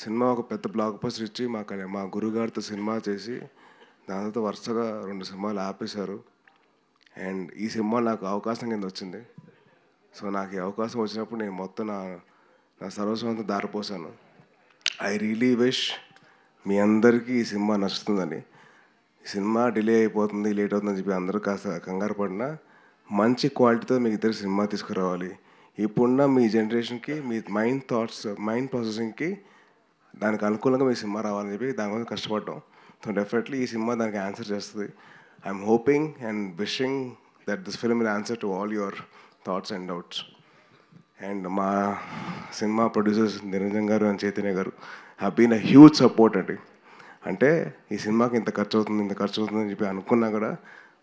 Cinema ఒక పెద్ద block buster ఇచ్చి మా గురుగారితో సినిమా చేసి దానితో వరుసగా 2 సినిమాలు ఆపేశారు. అండ్ ఈ సినిమా నాకు అవకాశం కింద వచ్చింది. సో నాకు ఈ అవకాశం వచ్చినప్పుడు నేను మొత్తం నా సర్వస్వంతో దారిపోసాను. ఐ రియలీ విష్ మీ అందరికీ ఈ సినిమా నచ్చుతుందని. ఈ సినిమా డిలే అయిపోతుంది, లేట్ అవుతుందని చెప్పి అందరూ కాస్త కంగారు పడినా మంచి క్వాలిటీతో మీకు ఇద్దరు సినిమా తీసుకురావాలి. ఇప్పుడున్న మీ జనరేషన్కి మీ మైండ్ ప్రాసెసింగ్కి దానికి అనుకూలంగా మీ సినిమా రావాలని చెప్పి దానికోసం కష్టపడ్డాం. సో డెఫినెట్లీ ఈ సినిమా దానికి ఆన్సర్ చేస్తుంది. I'm hoping and wishing that this film will answer to all your thoughts and doubts. And మా cinema producers Niranjan garu and Chaitanya garu have been a huge support అండి. అంటే ఈ సినిమాకి ఇంత ఖర్చు అవుతుందని చెప్పి అనుకున్నా కూడా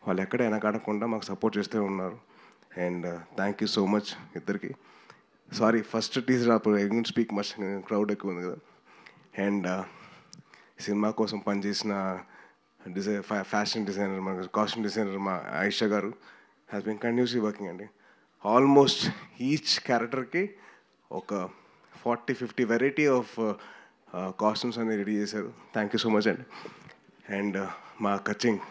వాళ్ళు ఎక్కడ వెనకాడకుండా మాకు సపోర్ట్ చేస్తూ ఉన్నారు. And thank you so much ఇద్దరికి. సారీ ఫస్ట్ టీజర్ అప్పుడు I don't speak much, crowd ఎక్కువ ఉంది కదా. అండ్ సినిమా కోసం పనిచేసిన ఫ్యాషన్ డిజైనర్, మా కాస్ట్యూమ్ డిజైనర్ మా ఆయిషా గారు హ్యాస్ బీన్ కంటిన్యూస్లీ వర్కింగ్ అండి. ఆల్మోస్ట్ ఈచ్ క్యారెక్టర్కి ఒక 40-50 వెరైటీ ఆఫ్ కాస్ట్యూమ్స్ అన్ని రెడీ చేశారు. థ్యాంక్ యూ సో మచ్ అండి. అండ్ మా కచింగ్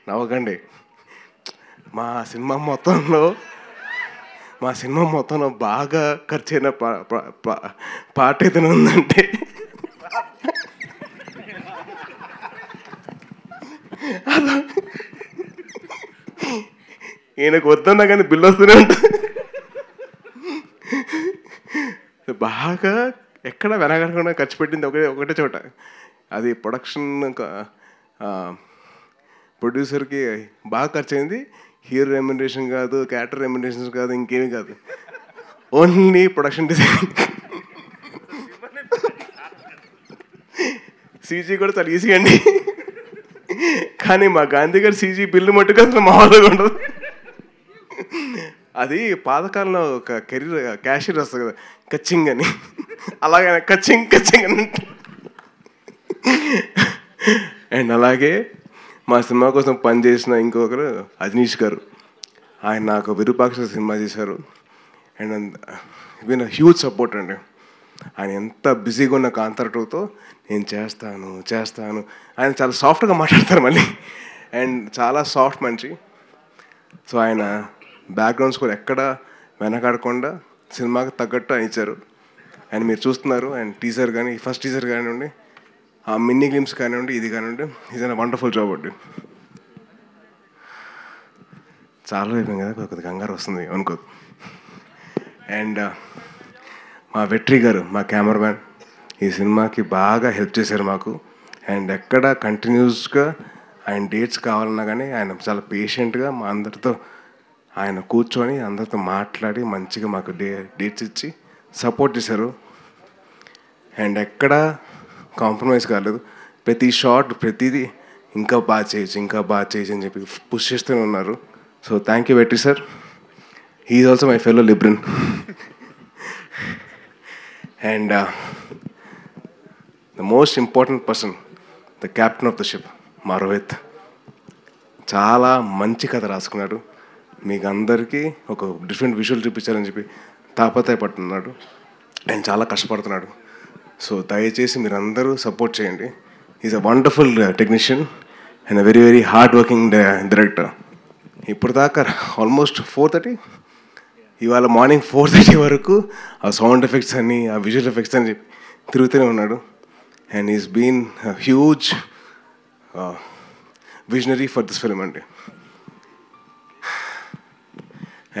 నవ్వకండి. మా సినిమా మొత్తంలో బాగా ఖర్చైన పాట ఏదైనా ఉందంటే ఈయనకు వద్దన్నా కానీ బిల్లు వస్తూనే ఉంటుంది. బాగా ఎక్కడ వెనకకుండా ఖర్చు పెట్టింది ఒకటే చోట. అది ప్రొడ్యూసర్కి బాగా ఖర్చు అయింది. హీరో రెమ్యునరేషన్ కాదు, క్యారెక్టర్ రెమ్యునరేషన్ కాదు, ఇంకేమీ కాదు, ఓన్లీ ప్రొడక్షన్ డిజైన్. సీజీ కూడా చాలా ఈజీ అండి, కానీ మా గాంధీ గారు సీజీ బిల్లు మట్టుకు అసలు మామూలుగా ఉండదు. అది పాతకాలంలో ఒక క్యాషియర్ వస్తుంది కదా, కచ్చింగ్ అని, అలాగే కచ్చింగ్ అని. అండ్ అలాగే మా సినిమా కోసం పనిచేసిన ఇంకొకరు అజనీష్ గారు, ఆయన నాకు విరూపాక్ష సినిమా చేశారు. అండ్ విన్ హ్యూజ్ సపోర్ట్ అండి. ఆయన ఎంత బిజీగా ఉన్న కాంతారటోతో నేను చేస్తాను ఆయన చాలా సాఫ్ట్గా మాట్లాడతారు మళ్ళీ, అండ్ చాలా సాఫ్ట్ మనిషి. సో ఆయన బ్యాక్గ్రౌండ్ స్కోర్ ఎక్కడ వెనకాడకుండా సినిమాకి తగ్గట్టు ఆయన ఇచ్చారు. అండ్ మీరు చూస్తున్నారు. అండ్ టీజర్ కానీ, ఫస్ట్ టీజర్ కానివ్వండి, ఆ మిన్నీ గ్లిమ్స్ కానివ్వండి, ఇది కానివ్వండి, ఇది వండర్ఫుల్ జాబ్ అండి. చాలా అయిపోయింది కదా, కొద్దిగా కంగారు వస్తుంది అనుకో. అండ్ మా వెట్రి గారు, మా కెమెరామ్యాన్, ఈ సినిమాకి బాగా హెల్ప్ చేశారు మాకు. అండ్ ఎక్కడ కంటిన్యూస్గా ఆయన డేట్స్ కావాలన్నా కానీ ఆయన చాలా పేషెంట్గా మా అందరితో ఆయన కూర్చొని అందరితో మాట్లాడి మంచిగా మాకు డేట్స్ ఇచ్చి సపోర్ట్ చేశారు. అండ్ ఎక్కడ కాంప్రమైజ్ కాలేదు. ప్రతి షాట్ ప్రతిదీ ఇంకా బాగా చేయొచ్చు అని చెప్పి పుష్ చేస్తూనే ఉన్నారు. So thank you Vetri sir. He is also my fellow Libran. And the most important person, the captain of the ship, మా రోహిత్, చాలా మంచి కథ రాసుకున్నాడు. మీకు అందరికీ ఒక డిఫరెంట్ విజువల్ చూపించాలని చెప్పి తాపత్రయపడుతున్నాడు అండ్ చాలా కష్టపడుతున్నాడు. సో దయచేసి మీరందరూ సపోర్ట్ చేయండి. Is a wonderful technician and a very very hard working director. ఇప్పుడు దాకా ఆల్మోస్ట్ 4:30, ఇవాళ మార్నింగ్ 4:30 వరకు ఆ సౌండ్ ఎఫెక్ట్స్ అని, ఆ విజువల్ ఎఫెక్ట్స్ అని చెప్పి తిరుగుతూనే ఉన్నాడు. And is been huge visionary for this film అండి.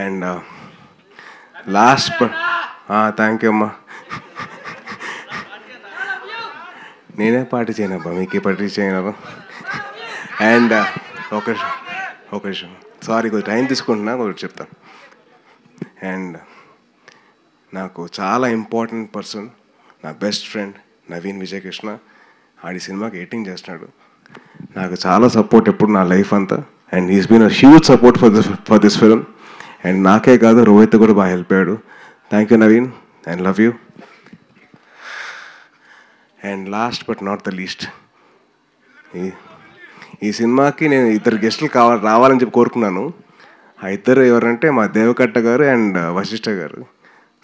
అండ్ లాస్ట్ థ్యాంక్ యూ అమ్మా. నేనే పార్టీ చేయనబ్బా, మీకే పార్టీ చేయనబ్బా. అండ్ ఒక విషయం, సారీ కొంచెం టైం తీసుకుంటున్నా, కొంచెం చెప్తాను. అండ్ నాకు చాలా ఇంపార్టెంట్ పర్సన్, నా బెస్ట్ ఫ్రెండ్ నవీన్ విజయకృష్ణ, ఆడి సినిమాకి ఎడిటింగ్ చేస్తున్నాడు. నాకు చాలా సపోర్ట్ ఎప్పుడు నా లైఫ్ అంతా. And he's been a huge support for this film. And నాకే కాదు, రోహిత్ కూడా బాగా హెల్ప్ అయ్యాడు. Thank you Naveen, and love you. And last but not the least, ఈ సినిమాకి నేను 2 గెస్టులు రావాలని చెప్పి కోరుకున్నాను. ఆ 2 ఎవరంటే మా దేవకట్ట గారు అండ్ వశిష్ఠ గారు.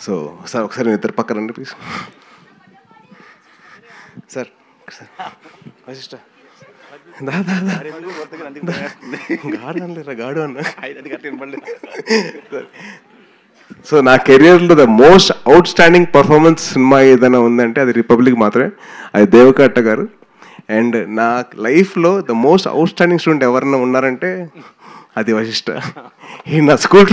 సో సార్ ఒకసారి నేను ఇద్దరు పక్కన రండి ప్లీజ్. సార్ వశిష్ట గాడు అన్న. సో నా కెరియర్లో the most out standing performance cinema ఏదైనా ఉందంటే అది రిపబ్లిక్ మాత్రమే, అది దేవకట్ట గారు. అండ్ నా లైఫ్లో the most out standing student ఎవరైనా ఉన్నారంటే అది వశిష్ట. ఈ నా స్కూల్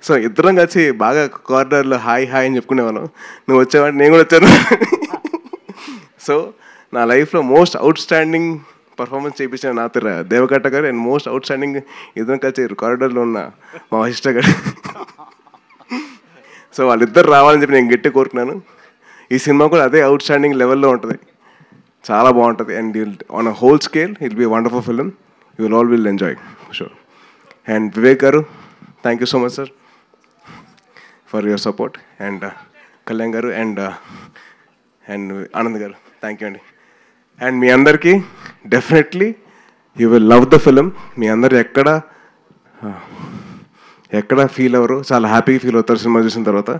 సో ఇద్దరం కలిసి బాగా కార్నర్లో హాయ్ హాయ్ అని చెప్పుకునేవాళ్ళం. నువ్వు వచ్చావంటే నేను కూడా వచ్చాను. సో నా లైఫ్లో మోస్ట్ అవుట్ స్టాండింగ్ పర్ఫార్మెన్స్ చేయించిన నా దేవకట్ట గారు, అండ్ మోస్ట్ అవుట్ స్టాండింగ్ ఇద్దరం కలిసి కారిడార్లో ఉన్న మా వశిష్ట గారు. సో వాళ్ళిద్దరు రావాలని చెప్పి నేను గట్టి కోరుకున్నాను. ఈ సినిమా కూడా అదే అవుట్ స్టాండింగ్ లెవెల్లో ఉంటుంది, చాలా బాగుంటుంది. And on a whole scale it be wonderful film, you will all will enjoy sure. And Vivek గారు, thank you so much sir for your support. And Kalyan గారు అండ్ ఆనంద్ గారు, థ్యాంక్ యూ అండి. అండ్ మీ అందరికీ definitely you will love the film. మీ అందరు ఎక్కడ feel అవ్వరు, చాలా హ్యాపీగా ఫీల్ అవుతారు సినిమా చూసిన తర్వాత.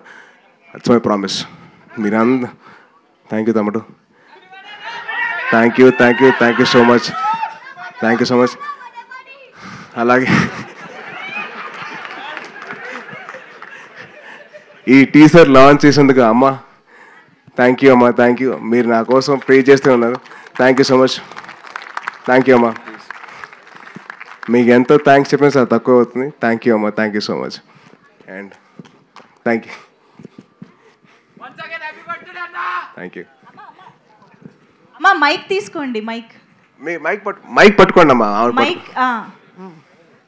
It's my promise. మీరందరూ థ్యాంక్ యూ తమ్ముడు, thank you so much, thank you so much. అలాగే ఈ టీజర్ లాంచ్ చేసేందుకు అమ్మ థ్యాంక్ యూ అమ్మా, థ్యాంక్ యూ. మీరు నా కోసం ప్రే చేస్తూ ఉన్నారు, thank you so much, thank you అమ్మా. మీకు ఎంతో థ్యాంక్స్ చెప్పినా సార్ తక్కువ అవుతుంది. థ్యాంక్ యూ అమ్మా, thank you so much. And thank you, thank you అమ్మా. మైక్ తీసుకోండి, మైక్ మైక్ పట్టుకోండి అమ్మా. మైక్.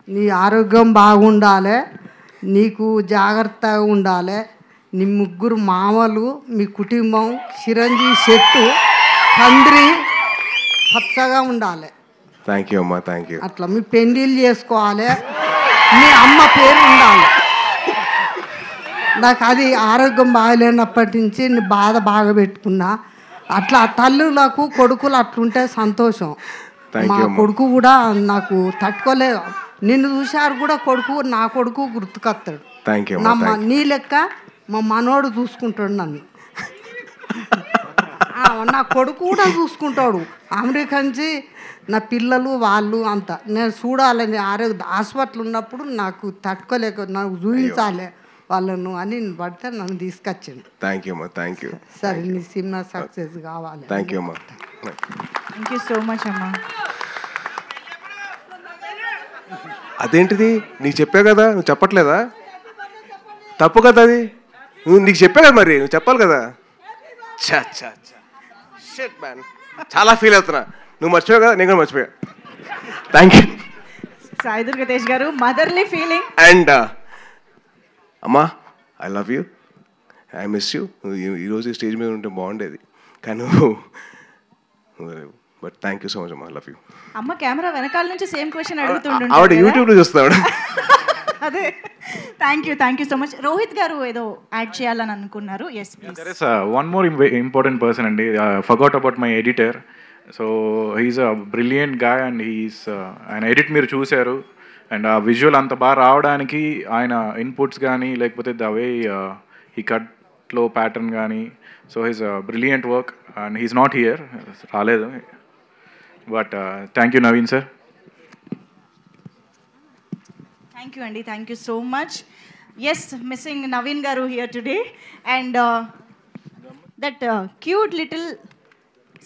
నీ ఆరోగ్యం బాగుండాలి, నీకు జాగ్రత్తగా ఉండాలి, నీ ముగ్గురు మామలు, మీ కుటుంబం చిరంజీవి చెట్టు తండ్రి పచ్చగా ఉండాలి. థ్యాంక్ యూ అమ్మా, థ్యాంక్ యూ. అట్లా మీ పెళ్ళిళ్ళు చేసుకోవాలి, మీ అమ్మ పేరు ఉండాలి. నాకు అది ఆరోగ్యం బాగలేనప్పటి నుంచి నీ బాధ బాగా పెట్టుకున్నా. అట్లా తల్లులకు కొడుకులు అట్లుంటే సంతోషం. మా కొడుకు కూడా నాకు తట్టుకోలేదు, నిన్ను చూశారు కూడా కొడుకు, నా కొడుకు గుర్తుకొస్తాడు. నీ లెక్క మా మనోడు చూసుకుంటాడు నన్ను, నా కొడుకు కూడా చూసుకుంటాడు. అమెరికా నుంచి నా పిల్లలు వాళ్ళు అంతా నేను చూడాలని హాస్పిటల్ ఉన్నప్పుడు నాకు తట్టుకోలేక నాకు చూపించాలి వాళ్ళను అని పడితే నన్ను తీసుకొచ్చిండు. థ్యాంక్ యూ అమ్మా, థ్యాంక్ యూ. సరే నీ సినిమా సక్సెస్ కావాలి. థ్యాంక్ యూ అమ్మా, థ్యాంక్ యూ సో మచ్ అమ్మా. అదేంటిది నీకు చెప్పా కదా, నువ్వు చెప్పట్లేదా? తప్పు కదా అది, నువ్వు నీకు చెప్పా కదా, మరి నువ్వు చెప్పాలి కదా. షిట్ మ్యాన్, చాలా ఫీల్ అవుతున్నా. నువ్వు మర్చిపోయావు కదా, నేను కూడా మర్చిపోయా. థ్యాంక్ యూ సాయి దుర్గ తేజ్ గారు. Motherly feeling. అండ్ అమ్మా, I love you, I miss you. ఈరోజు స్టేజ్ మీద ఉంటే బాగుండేది కానీ but thank you so much అమ్మా, లవ్ యూ. అమ్మ కెమెరా వెనకాల నుంచి సేమ్ క్వశ్చన్ అడుగుతుండే, ఆవిడ యూట్యూబ్లో చూస్తాడు. అదే. Thank you so much. Rohit గారు ఏదో యాడ్ చేయాలని అనుకున్నారు. Yes please. There is one more important person అండి. Forgot about my editor. So he's a brilliant guy and ఆయన ఎడిట్ మీరు చూశారు. అండ్ ఆ విజువల్ అంత బాగా రావడానికి ఆయన ఇన్పుట్స్ కానీ లేకపోతే ద వే ఈ కట్లో ప్యాటర్న్ కానీ, so he's brilliant work and he's not here, రాలేదు. But thank you Naveen sir. Thank you అండి, thank you so much. Yes, missing Naveen గారు here today. And that cute little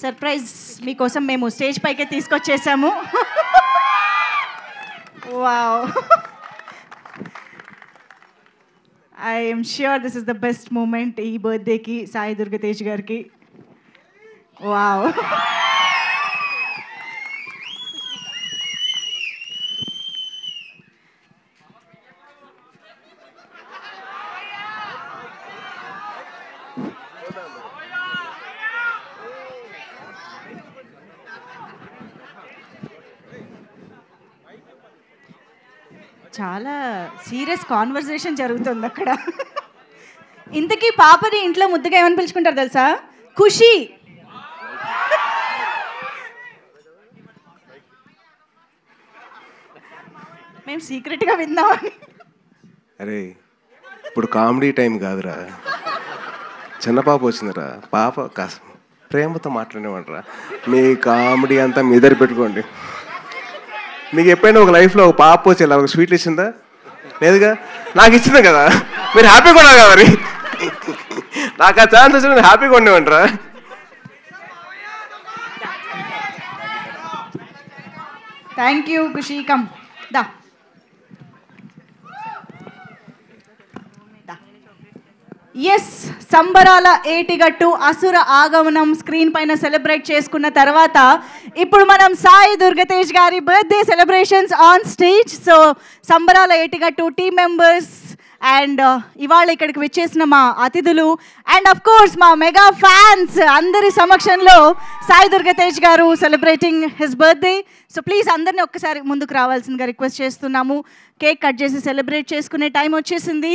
surprise మీకోసం మేము స్టేజ్ పైకే తీసుకొచ్చేసాము. Wow, I'm sure this is the best moment ఈ బర్త్డేకి సాయి దుర్గ తేజ్ గారికి. వావ్. చాలా సీరియస్ కాన్వర్సేషన్ జరుగుతుంది అక్కడ. ఇంతకీ పాపని ఇంట్లో ముద్దుగా ఏమని పిలుచుకుంటారు తెలుసా? ఖుషి. మేము సీక్రెట్గా విందామని. అరే ఇప్పుడు కామెడీ టైం కాదురా, చిన్న పాప వచ్చిందిరా, పాప కాస్త ప్రేమతో మాట్లాడేమంటారా, మీ కామెడీ అంతా మీ దగ్గర పెట్టుకోండి. మీకు ఎప్పుడైనా ఒక లైఫ్లో ఒక పాప వచ్చి ఇలా ఒక స్వీట్లు ఇచ్చిందా? లేదుగా. నాకు ఇచ్చింది కదా, మీరు హ్యాపీగా ఉన్నారు కదా, మరి నాకు ఆ ఛాన్స్ వచ్చి నేను హ్యాపీగా ఉండేమంటారా? Thank you Khushi. కమ్ దా. ఎస్, సంబరాల ఏటిగట్టు అసుర ఆగమనం స్క్రీన్ పైన సెలబ్రేట్ చేసుకున్న తర్వాత ఇప్పుడు మనం సాయి దుర్గతేజ్ గారి birthday celebrations on stage. So సంబరాల ఏటిగట్టు టీమ్ మెంబర్స్ అండ్ ఇవాళ ఇక్కడికి వచ్చేసిన మా అతిథులు అండ్ అఫ్ కోర్స్ మా మెగా ఫ్యాన్స్ అందరి సమక్షంలో సాయి దుర్గతేజ్ గారు celebrating his birthday. So please అందరినీ ఒక్కసారి ముందుకు రావాల్సిందిగా రిక్వెస్ట్ చేస్తున్నాము. కేక్ కట్ చేసి సెలబ్రేట్ చేసుకునే టైం వచ్చేసింది.